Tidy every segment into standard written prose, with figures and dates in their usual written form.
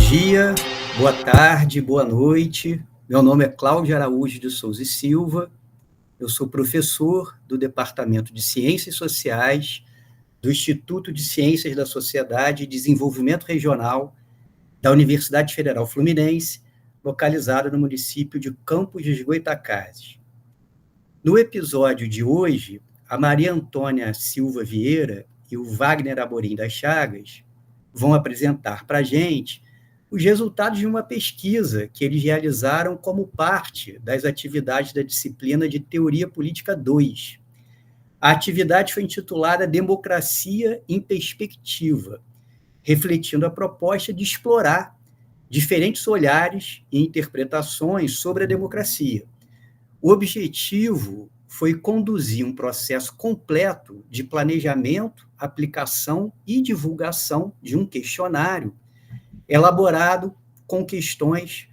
dia, boa tarde, boa noite. Meu nome é Cláudio Araújo de Souza e Silva. Eu sou professor do Departamento de Ciências Sociais do Instituto de Ciências da Sociedade e Desenvolvimento Regional da Universidade Federal Fluminense, localizado no município de Campos dos Goytacazes. No episódio de hoje, a Maria Antônia Silva Vieira e o Wagner Amorim das Chagas vão apresentar para a gente os resultados de uma pesquisa que eles realizaram como parte das atividades da disciplina de Teoria Política 2. A atividade foi intitulada Democracia em Perspectiva, refletindo a proposta de explorar diferentes olhares e interpretações sobre a democracia. O objetivo foi conduzir um processo completo de planejamento, aplicação e divulgação de um questionário elaborado com questões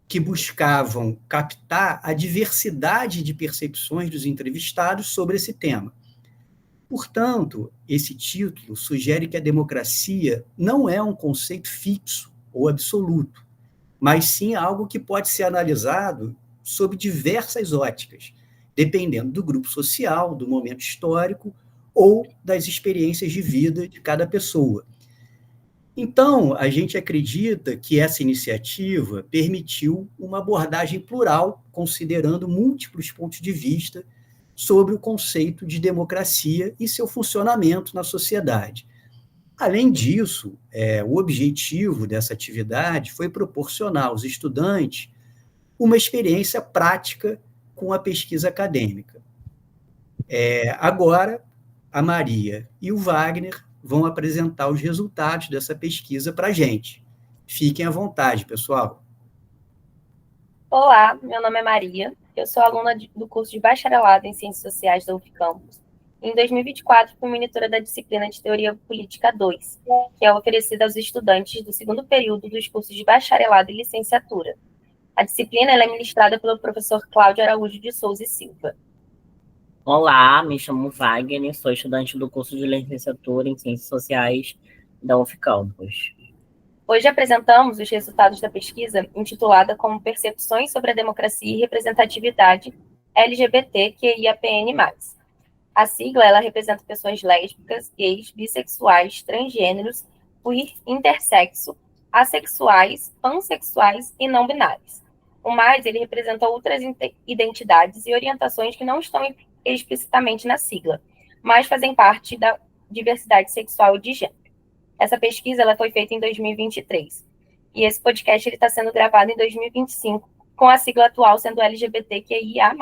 que buscavam captar a diversidade de percepções dos entrevistados sobre esse tema. Portanto, esse título sugere que a democracia não é um conceito fixo ou absoluto, mas sim algo que pode ser analisado sob diversas óticas, dependendo do grupo social, do momento histórico ou das experiências de vida de cada pessoa. Então, a gente acredita que essa iniciativa permitiu uma abordagem plural, considerando múltiplos pontos de vista sobre o conceito de democracia e seu funcionamento na sociedade. Além disso, o objetivo dessa atividade foi proporcionar aos estudantes uma experiência prática com a pesquisa acadêmica. Agora, a Maria e o Wagner vão apresentar os resultados dessa pesquisa para a gente. Fiquem à vontade, pessoal. Olá, meu nome é Maria, eu sou aluna do curso de Bacharelado em Ciências Sociais da UFCampus. Em 2024, fui monitora da disciplina de Teoria Política 2, que é oferecida aos estudantes do segundo período dos cursos de Bacharelado e Licenciatura. A disciplina é ministrada pelo professor Cláudio Araújo de Souza e Silva. Olá, me chamo Wagner, sou estudante do curso de Licenciatura em Ciências Sociais da UFCampus. Hoje apresentamos os resultados da pesquisa intitulada como Percepções sobre a Democracia e Representatividade LGBTQIAPN+. A sigla ela representa pessoas lésbicas, gays, bissexuais, transgêneros, queer, intersexo, assexuais, pansexuais e não binários. O mais ele representa outras identidades e orientações que não estão explicitamente na sigla, mas fazem parte da diversidade sexual e de gênero. Essa pesquisa ela foi feita em 2023 e esse podcast está sendo gravado em 2025 com a sigla atual sendo LGBTQIA+.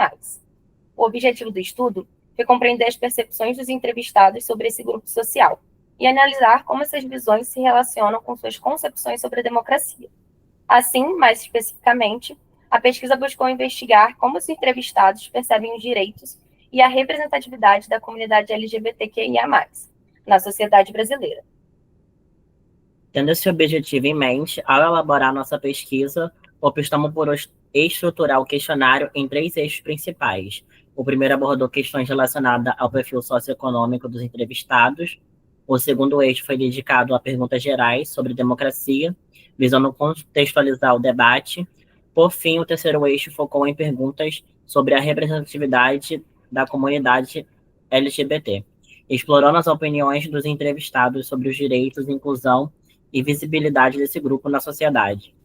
O objetivo do estudo foi compreender as percepções dos entrevistados sobre esse grupo social e analisar como essas visões se relacionam com suas concepções sobre a democracia. Assim, mais especificamente, a pesquisa buscou investigar como os entrevistados percebem os direitos e a representatividade da comunidade LGBTQIA+, na sociedade brasileira. Tendo esse objetivo em mente, ao elaborar nossa pesquisa, optamos por estruturar o questionário em 3 eixos principais. O primeiro abordou questões relacionadas ao perfil socioeconômico dos entrevistados. O segundo eixo foi dedicado a perguntas gerais sobre democracia, visando contextualizar o debate. Por fim, o terceiro eixo focou em perguntas sobre a representatividade da comunidade LGBT, explorando as opiniões dos entrevistados sobre os direitos, inclusão e visibilidade desse grupo na sociedade.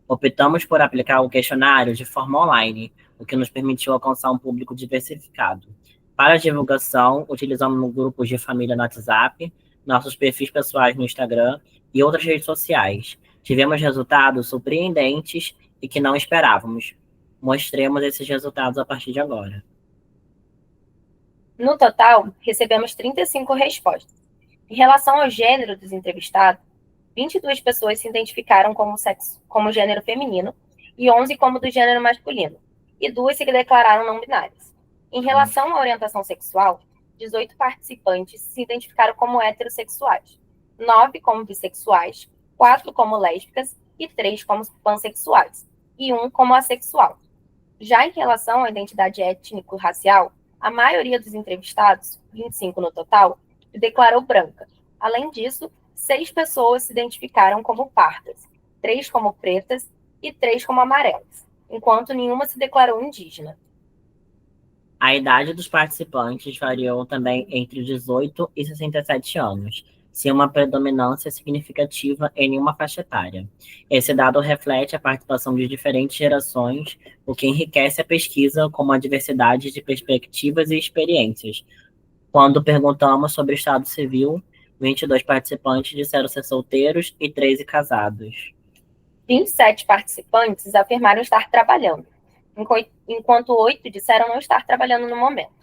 Optamos por aplicar o questionário de forma online, o que nos permitiu alcançar um público diversificado. Para a divulgação, utilizamos grupos de família no WhatsApp, nossos perfis pessoais no Instagram e outras redes sociais. Tivemos resultados surpreendentes e que não esperávamos. Mostremos esses resultados a partir de agora. No total, recebemos 35 respostas. Em relação ao gênero dos entrevistados, 22 pessoas se identificaram como gênero feminino e 11 como do gênero masculino, e 2 se declararam não binárias. Em relação à orientação sexual, 18 participantes se identificaram como heterossexuais, 9 como bissexuais, 4 como lésbicas e 3 como pansexuais, e 1 como assexual. Já em relação à identidade étnico-racial, a maioria dos entrevistados, 25 no total, se declarou branca. Além disso, 6 pessoas se identificaram como pardas. 3 como pretas e 3 como amarelas, enquanto nenhuma se declarou indígena. A idade dos participantes variou também entre 18 e 67 anos, sem uma predominância significativa em nenhuma faixa etária. Esse dado reflete a participação de diferentes gerações, o que enriquece a pesquisa com uma diversidade de perspectivas e experiências. Quando perguntamos sobre o estado civil, 22 participantes disseram ser solteiros e 13 casados. 27 participantes afirmaram estar trabalhando, enquanto 8 disseram não estar trabalhando no momento.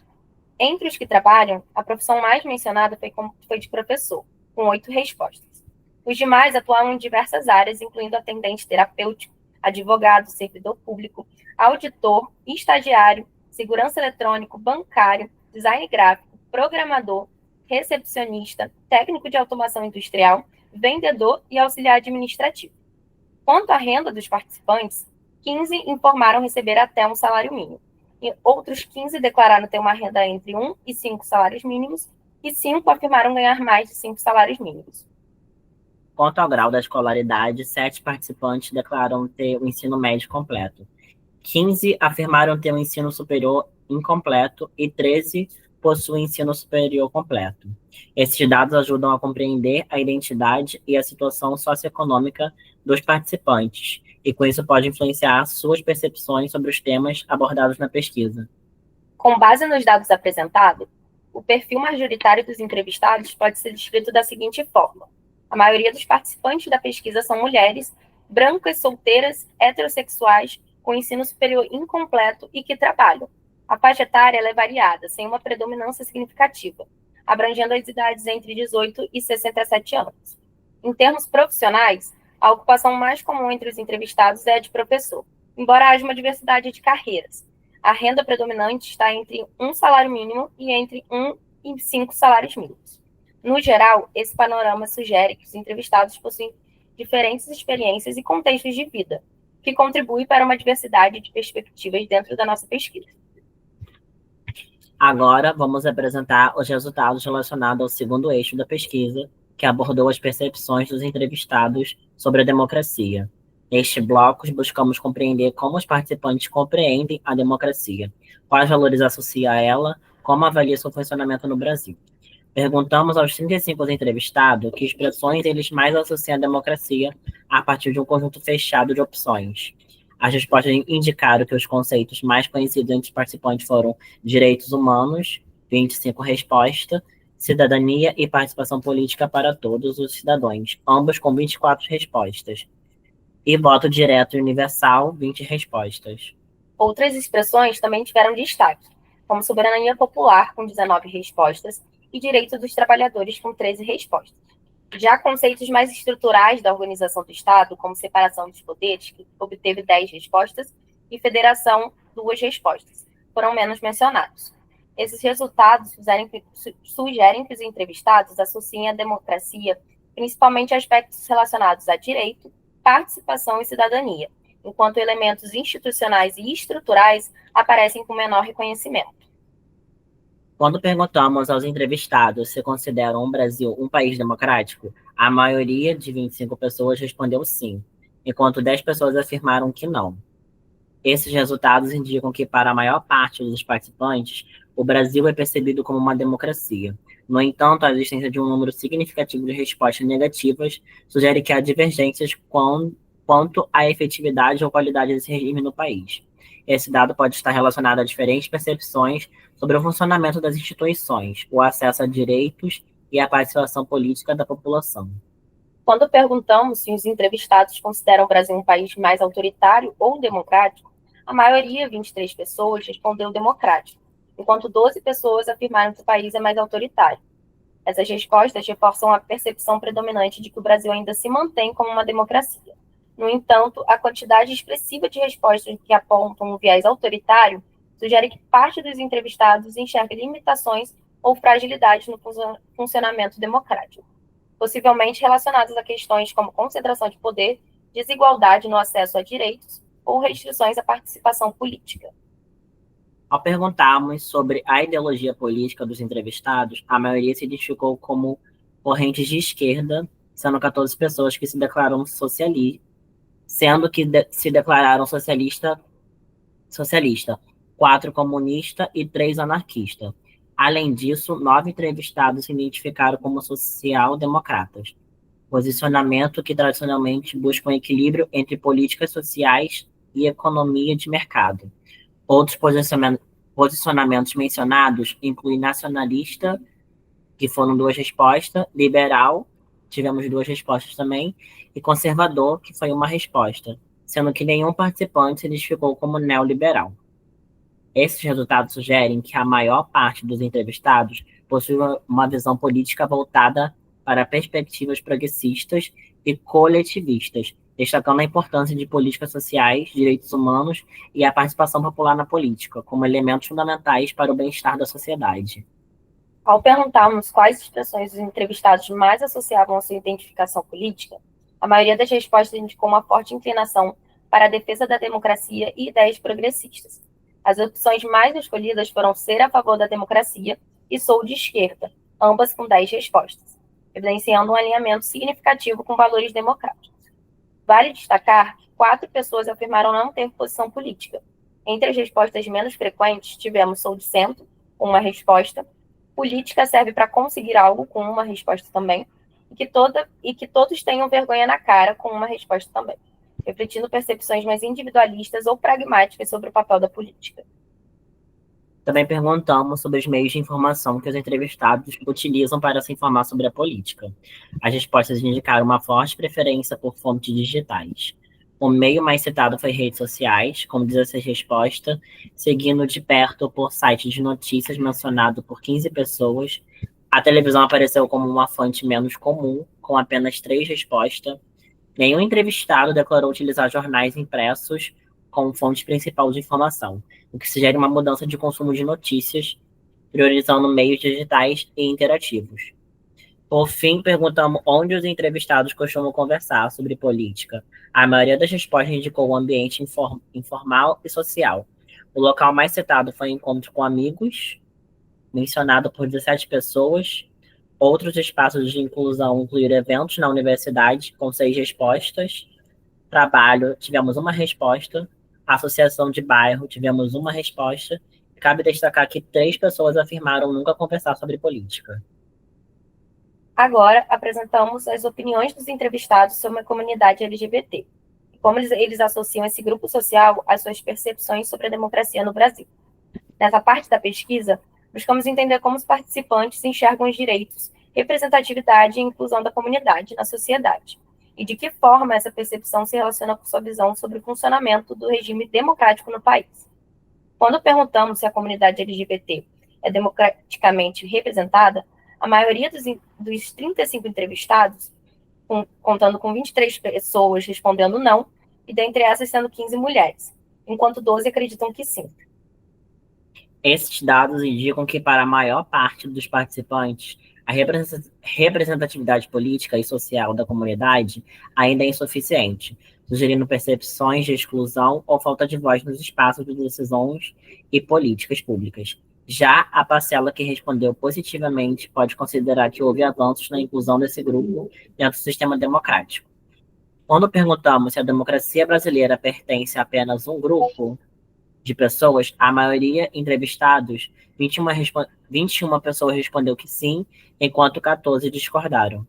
Entre os que trabalham, a profissão mais mencionada foi de professor, com 8 respostas. Os demais atuavam em diversas áreas, incluindo atendente terapêutico, advogado, servidor público, auditor, estagiário, segurança eletrônico, bancário, design gráfico, programador, recepcionista, técnico de automação industrial, vendedor e auxiliar administrativo. Quanto à renda dos participantes, 15 informaram receber até um salário mínimo. E outros 15 declararam ter uma renda entre 1 e 5 salários mínimos, e 5 afirmaram ganhar mais de 5 salários mínimos. Quanto ao grau da escolaridade, 7 participantes declararam ter o ensino médio completo. 15 afirmaram ter um ensino superior incompleto e 13 possuem ensino superior completo. Esses dados ajudam a compreender a identidade e a situação socioeconômica dos participantes, e com isso pode influenciar suas percepções sobre os temas abordados na pesquisa. Com base nos dados apresentados, o perfil majoritário dos entrevistados pode ser descrito da seguinte forma: a maioria dos participantes da pesquisa são mulheres, brancas, solteiras, heterossexuais, com ensino superior incompleto e que trabalham. A faixa etária é variada, sem uma predominância significativa, abrangendo as idades entre 18 e 67 anos. Em termos profissionais, a ocupação mais comum entre os entrevistados é a de professor, embora haja uma diversidade de carreiras. A renda predominante está entre um salário mínimo e entre 1 e 5 salários mínimos. No geral, esse panorama sugere que os entrevistados possuem diferentes experiências e contextos de vida, que contribui para uma diversidade de perspectivas dentro da nossa pesquisa. Agora, vamos apresentar os resultados relacionados ao segundo eixo da pesquisa, que abordou as percepções dos entrevistados sobre a democracia. Neste bloco, buscamos compreender como os participantes compreendem a democracia, quais valores associa a ela, como avalia seu funcionamento no Brasil. Perguntamos aos 35 entrevistados que expressões eles mais associam à democracia a partir de um conjunto fechado de opções. As respostas indicaram que os conceitos mais conhecidos entre os participantes foram direitos humanos, 25 respostas, cidadania e participação política para todos os cidadãos, ambos com 24 respostas, e voto direto e universal, 20 respostas. Outras expressões também tiveram destaque, como soberania popular, com 19 respostas, e direito dos trabalhadores, com 13 respostas. Já conceitos mais estruturais da organização do Estado, como separação dos poderes, que obteve 10 respostas, e federação, 2 respostas, foram menos mencionados. Esses resultados sugerem que os entrevistados associem a democracia principalmente a aspectos relacionados a direito, participação e cidadania, enquanto elementos institucionais e estruturais aparecem com menor reconhecimento. Quando perguntamos aos entrevistados se consideram o Brasil um país democrático, a maioria de 25 pessoas respondeu sim, enquanto 10 pessoas afirmaram que não. Esses resultados indicam que, para a maior parte dos participantes, o Brasil é percebido como uma democracia. No entanto, a existência de um número significativo de respostas negativas sugere que há divergências quanto à efetividade ou qualidade desse regime no país. Esse dado pode estar relacionado a diferentes percepções sobre o funcionamento das instituições, o acesso a direitos e a participação política da população. Quando perguntamos se os entrevistados consideram o Brasil um país mais autoritário ou democrático, a maioria, 23 pessoas, respondeu democrático, enquanto 12 pessoas afirmaram que o país é mais autoritário. Essas respostas reforçam a percepção predominante de que o Brasil ainda se mantém como uma democracia. No entanto, a quantidade expressiva de respostas que apontam um viés autoritário sugere que parte dos entrevistados enxerga limitações ou fragilidades no funcionamento democrático, possivelmente relacionadas a questões como concentração de poder, desigualdade no acesso a direitos ou restrições à participação política. Ao perguntarmos sobre a ideologia política dos entrevistados, a maioria se identificou como correntes de esquerda, sendo 14 pessoas que se declaram sendo que se declararam socialista, 4 comunista e 3 anarquista. Além disso, 9 entrevistados se identificaram como social-democratas, posicionamento que tradicionalmente busca um equilíbrio entre políticas sociais e economia de mercado. Outros posicionamentos mencionados incluem nacionalista, que foram 2 respostas, liberal, tivemos 2 respostas também, e conservador, que foi 1 resposta, sendo que nenhum participante se identificou como neoliberal. Esses resultados sugerem que a maior parte dos entrevistados possui uma visão política voltada para perspectivas progressistas e coletivistas, destacando a importância de políticas sociais, direitos humanos e a participação popular na política, como elementos fundamentais para o bem-estar da sociedade. Ao perguntarmos quais expressões os entrevistados mais associavam à sua identificação política, a maioria das respostas indicou uma forte inclinação para a defesa da democracia e ideias progressistas. As opções mais escolhidas foram ser a favor da democracia e sou de esquerda, ambas com 10 respostas, evidenciando um alinhamento significativo com valores democráticos. Vale destacar que 4 pessoas afirmaram não ter posição política. Entre as respostas menos frequentes, tivemos sou de centro, com 1 resposta, política serve para conseguir algo, com 1 resposta também, e que todos tenham vergonha na cara, com 1 resposta também, refletindo percepções mais individualistas ou pragmáticas sobre o papel da política. Também perguntamos sobre os meios de informação que os entrevistados utilizam para se informar sobre a política. As respostas indicaram uma forte preferência por fontes digitais. O meio mais citado foi redes sociais, com 16 respostas, seguindo de perto por site de notícias mencionado por 15 pessoas. A televisão apareceu como uma fonte menos comum, com apenas 3 respostas. Nenhum entrevistado declarou utilizar jornais impressos como fonte principal de informação, o que sugere uma mudança de consumo de notícias, priorizando meios digitais e interativos. Por fim, perguntamos onde os entrevistados costumam conversar sobre política. A maioria das respostas indicou o ambiente informal e social. O local mais citado foi encontro com amigos, mencionado por 17 pessoas. Outros espaços de inclusão incluíram eventos na universidade, com 6 respostas. Trabalho, tivemos 1 resposta. Associação de bairro, tivemos 1 resposta. Cabe destacar que 3 pessoas afirmaram nunca conversar sobre política. Agora, apresentamos as opiniões dos entrevistados sobre a comunidade LGBT, e como eles associam esse grupo social às suas percepções sobre a democracia no Brasil. Nessa parte da pesquisa, buscamos entender como os participantes enxergam os direitos, representatividade e inclusão da comunidade na sociedade, e de que forma essa percepção se relaciona com sua visão sobre o funcionamento do regime democrático no país. Quando perguntamos se a comunidade LGBT é democraticamente representada, a maioria dos 35 entrevistados, contando com 23 pessoas respondendo não, e dentre essas sendo 15 mulheres, enquanto 12 acreditam que sim. Esses dados indicam que, para a maior parte dos participantes, a representatividade política e social da comunidade ainda é insuficiente, sugerindo percepções de exclusão ou falta de voz nos espaços de decisões e políticas públicas. Já a parcela que respondeu positivamente pode considerar que houve avanços na inclusão desse grupo dentro do sistema democrático. Quando perguntamos se a democracia brasileira pertence a apenas um grupo de pessoas, a maioria entrevistados, 21 pessoas respondeu que sim, enquanto 14 discordaram.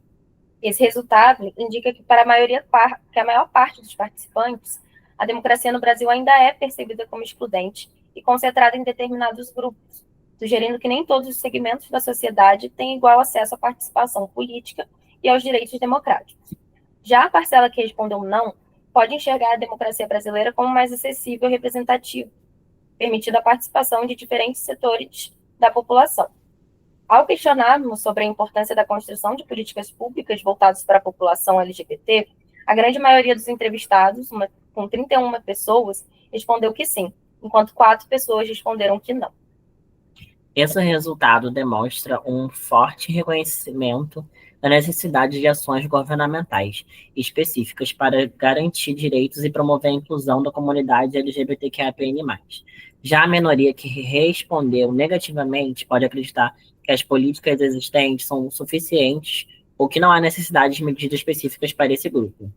Esse resultado indica que para a maior parte dos participantes, a democracia no Brasil ainda é percebida como excludente e concentrada em determinados grupos, sugerindo que nem todos os segmentos da sociedade têm igual acesso à participação política e aos direitos democráticos. Já a parcela que respondeu não pode enxergar a democracia brasileira como mais acessível e representativa, permitindo a participação de diferentes setores da população. Ao questionarmos sobre a importância da construção de políticas públicas voltadas para a população LGBT, a grande maioria dos entrevistados, com 31 pessoas, respondeu que sim, enquanto 4 pessoas responderam que não. Esse resultado demonstra um forte reconhecimento da necessidade de ações governamentais específicas para garantir direitos e promover a inclusão da comunidade LGBTQIAPN+. Já a minoria que respondeu negativamente pode acreditar que as políticas existentes são suficientes ou que não há necessidade de medidas específicas para esse grupo.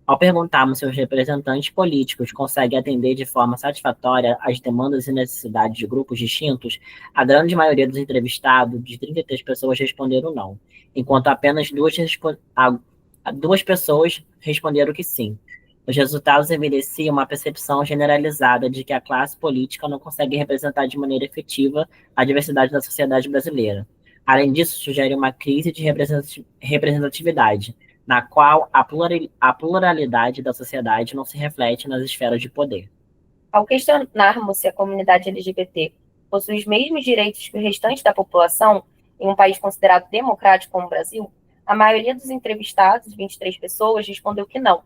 Ao perguntarmos se os representantes políticos conseguem atender de forma satisfatória às demandas e necessidades de grupos distintos, a grande maioria dos entrevistados, de 33 pessoas, responderam não, enquanto apenas duas pessoas responderam que sim. Os resultados evidenciam uma percepção generalizada de que a classe política não consegue representar de maneira efetiva a diversidade da sociedade brasileira. Além disso, sugere uma crise de representatividade, na qual a pluralidade da sociedade não se reflete nas esferas de poder. Ao questionarmos se a comunidade LGBT possui os mesmos direitos que o restante da população em um país considerado democrático como o Brasil, a maioria dos entrevistados, 23 pessoas, respondeu que não,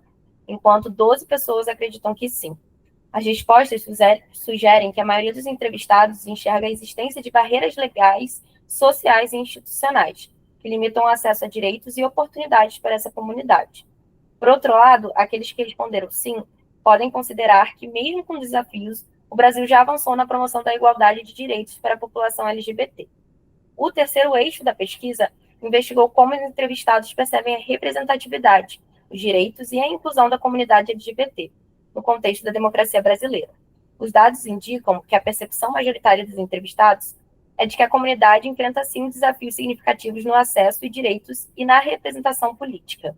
enquanto 12 pessoas acreditam que sim. As respostas sugerem que a maioria dos entrevistados enxerga a existência de barreiras legais, sociais e institucionais, que limitam o acesso a direitos e oportunidades para essa comunidade. Por outro lado, aqueles que responderam sim podem considerar que, mesmo com desafios, o Brasil já avançou na promoção da igualdade de direitos para a população LGBT. O terceiro eixo da pesquisa investigou como os entrevistados percebem a representatividade, os direitos e a inclusão da comunidade LGBT, no contexto da democracia brasileira. Os dados indicam que a percepção majoritária dos entrevistados é de que a comunidade enfrenta, sim, desafios significativos no acesso e direitos e na representação política.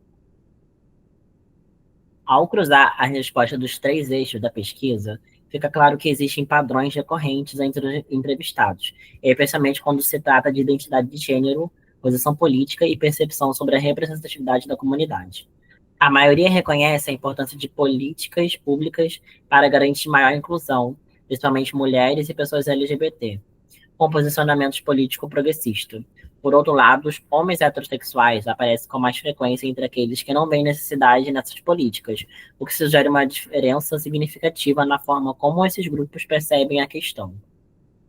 Ao cruzar as respostas dos 3 eixos da pesquisa, fica claro que existem padrões recorrentes entre os entrevistados, especialmente quando se trata de identidade de gênero, posição política e percepção sobre a representatividade da comunidade. A maioria reconhece a importância de políticas públicas para garantir maior inclusão, principalmente mulheres e pessoas LGBT, com posicionamentos políticos progressistas. Por outro lado, os homens heterossexuais aparecem com mais frequência entre aqueles que não veem necessidade nessas políticas, o que sugere uma diferença significativa na forma como esses grupos percebem a questão.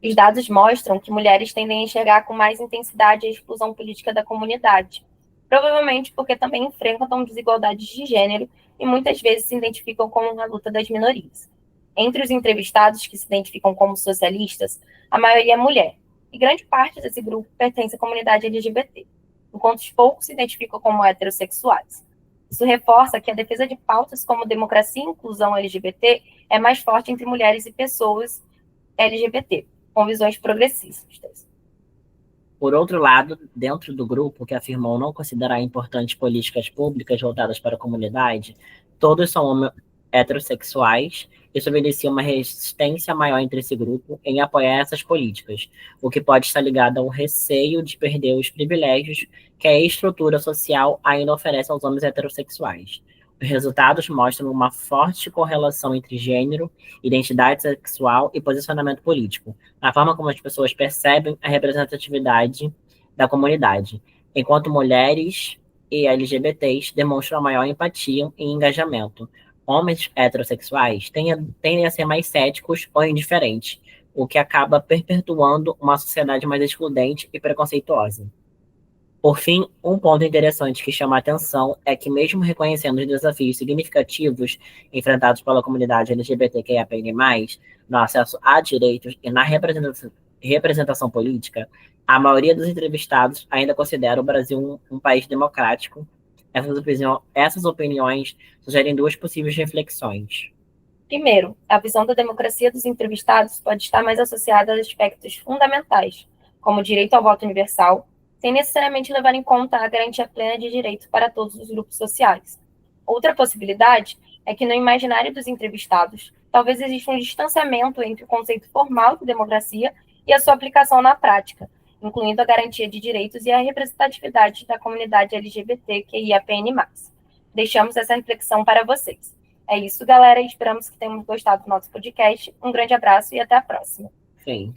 Os dados mostram que mulheres tendem a enxergar com mais intensidade a exclusão política da comunidade, provavelmente porque também enfrentam desigualdades de gênero e muitas vezes se identificam com a luta das minorias. Entre os entrevistados que se identificam como socialistas, a maioria é mulher, e grande parte desse grupo pertence à comunidade LGBT, enquanto os poucos se identificam como heterossexuais. Isso reforça que a defesa de pautas como democracia e inclusão LGBT é mais forte entre mulheres e pessoas LGBT, com visões progressistas. Por outro lado, dentro do grupo que afirmou não considerar importantes políticas públicas voltadas para a comunidade, todos são heterossexuais. Isso evidencia uma resistência maior entre esse grupo em apoiar essas políticas, o que pode estar ligado ao receio de perder os privilégios que a estrutura social ainda oferece aos homens heterossexuais. Os resultados mostram uma forte correlação entre gênero, identidade sexual e posicionamento político, na forma como as pessoas percebem a representatividade da comunidade, enquanto mulheres e LGBTs demonstram maior empatia e engajamento. Homens heterossexuais tendem a ser mais céticos ou indiferentes, o que acaba perpetuando uma sociedade mais excludente e preconceituosa. Por fim, um ponto interessante que chama a atenção é que, mesmo reconhecendo os desafios significativos enfrentados pela comunidade LGBTQIAPN+, no acesso a direitos e na representação política, a maioria dos entrevistados ainda considera o Brasil um país democrático. Essas opiniões sugerem 2 possíveis reflexões. Primeiro, a visão da democracia dos entrevistados pode estar mais associada a aspectos fundamentais, como o direito ao voto universal, sem necessariamente levar em conta a garantia plena de direito para todos os grupos sociais. Outra possibilidade é que no imaginário dos entrevistados, talvez exista um distanciamento entre o conceito formal de democracia e a sua aplicação na prática, incluindo a garantia de direitos e a representatividade da comunidade LGBTQIAPN+. Deixamos essa reflexão para vocês. É isso, galera. Esperamos que tenham gostado do nosso podcast. Um grande abraço e até a próxima. Sim.